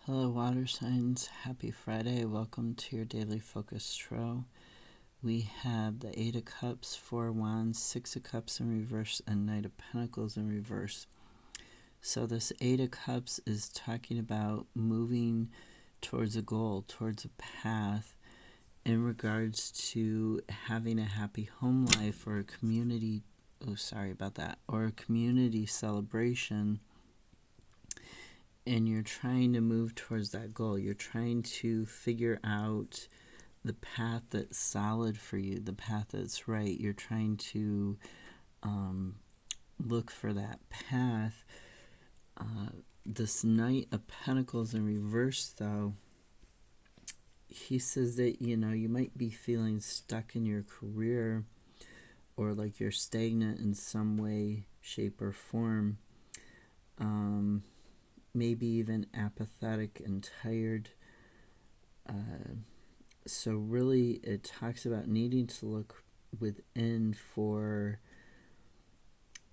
Hello, water signs. Happy Friday. Welcome to your daily focus tarot. We have the Eight of Cups, Four of Wands, Six of Cups in reverse, and Knight of Pentacles in reverse. So this Eight of Cups is talking about moving towards a goal, towards a path in regards to having a happy home life or a community, or a community celebration. And you're trying to move towards that goal. You're trying to figure out the path that's solid for you, the path that's right. You're trying to look for that path. This Knight of Pentacles in reverse, though, he says that, you might be feeling stuck in your career or like you're stagnant in some way, shape, or form. Maybe even apathetic and tired. So really it talks about needing to look within for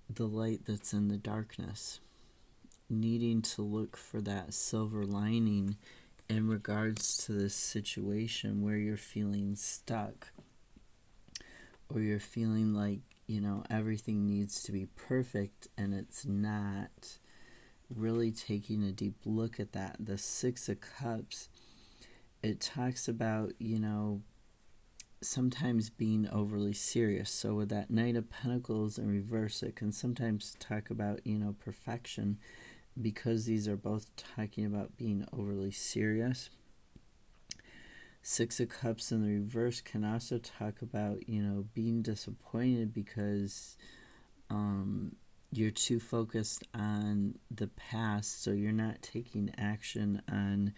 the light that's in the darkness, needing to look for that silver lining in regards to this situation where you're feeling stuck or you're feeling like, everything needs to be perfect and it's not. Really taking a deep look at that. The Six of Cups, it talks about, sometimes being overly serious. So with that Knight of Pentacles in reverse, it can sometimes talk about, perfection, because these are both talking about being overly serious. Six of Cups in the reverse can also talk about, being disappointed because you're too focused on the past, so you're not taking action on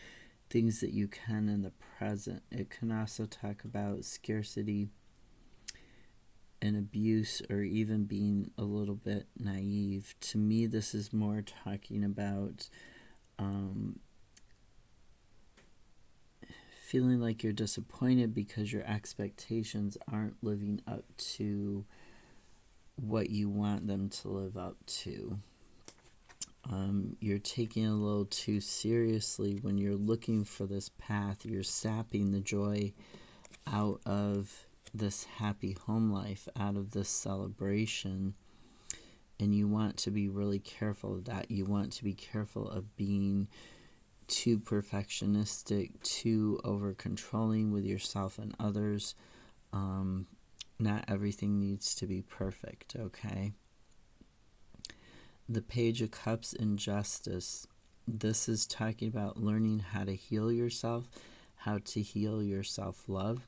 things that you can in the present. It can also talk about scarcity and abuse, or even being a little bit naive. To me, this is more talking about feeling like you're disappointed because your expectations aren't living up to what you want them to live up to. You're taking it a little too seriously when you're looking for this path. You're sapping the joy out of this happy home life, out of this celebration, and you want to be really careful of that. You want to be careful of being too perfectionistic, too over controlling with yourself and others. Not everything needs to be perfect, okay? The Page of Cups in Justice. This is talking about learning how to heal yourself, how to heal your self-love,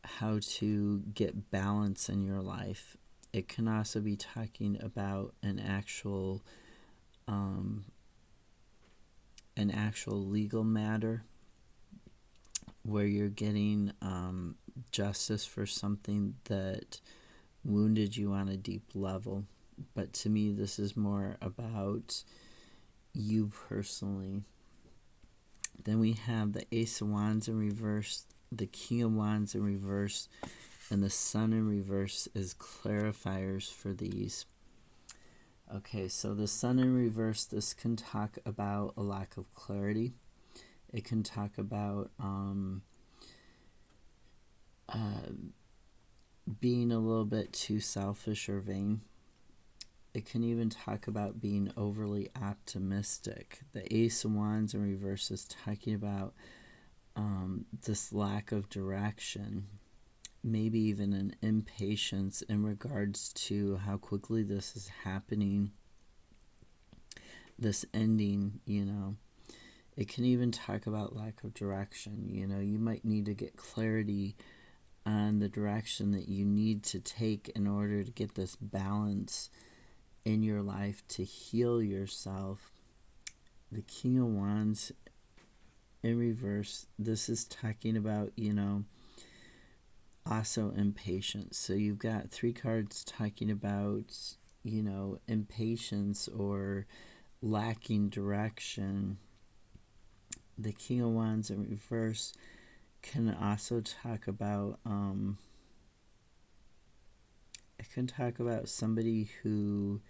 how to get balance in your life. It can also be talking about an actual legal matter where you're getting justice for something that wounded you on a deep level. But to me, this is more about you personally. Then we have the Ace of Wands in reverse, the King of Wands in reverse, and the Sun in reverse is clarifiers for these. Okay, so the Sun in reverse, this can talk about a lack of clarity. It can talk about being a little bit too selfish or vain. It can even talk about being overly optimistic. The Ace of Wands in reverse is talking about this lack of direction, maybe even an impatience in regards to how quickly this is happening, this ending, It can even talk about lack of direction. You might need to get clarity on the direction that you need to take in order to get this balance in your life, to heal yourself. The King of Wands in reverse, this is talking about, also impatience. So you've got three cards talking about, impatience or lacking direction. The King of Wands in reverse can also talk about it can talk about somebody who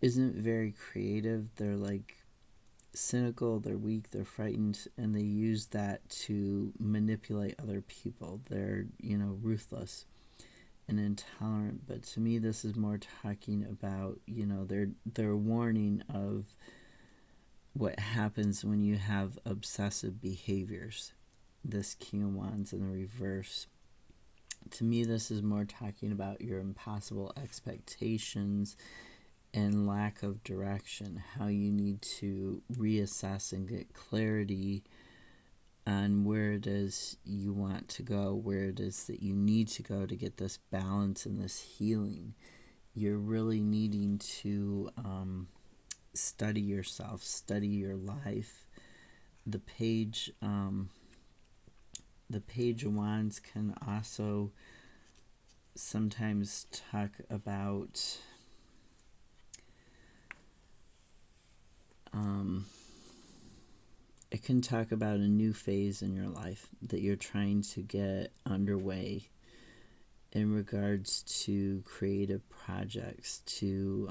isn't very creative. They're like cynical, they're weak, they're frightened, and they use that to manipulate other people. They're, ruthless and intolerant. But to me, this is more talking about, their warning of what happens when you have obsessive behaviors. This King of Wands in the reverse. To me, this is more talking about your impossible expectations and lack of direction, how you need to reassess and get clarity on where it is you want to go, where it is that you need to go to get this balance and this healing. You're really needing to study yourself, study your life. The Page of Wands can also sometimes talk about it can talk about a new phase in your life that you're trying to get underway in regards to creative projects, to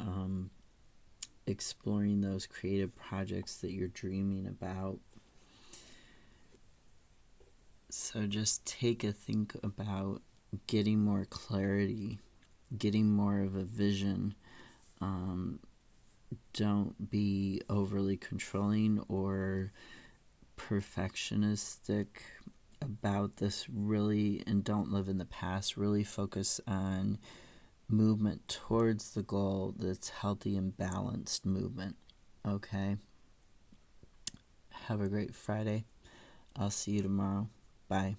exploring those creative projects that you're dreaming about. So just take a think about getting more clarity, getting more of a vision. Don't be overly controlling or perfectionistic about this, really, and don't live in the past. Really focus on movement towards the goal that's healthy and balanced movement. Okay? Have a great Friday. I'll see you tomorrow. Bye.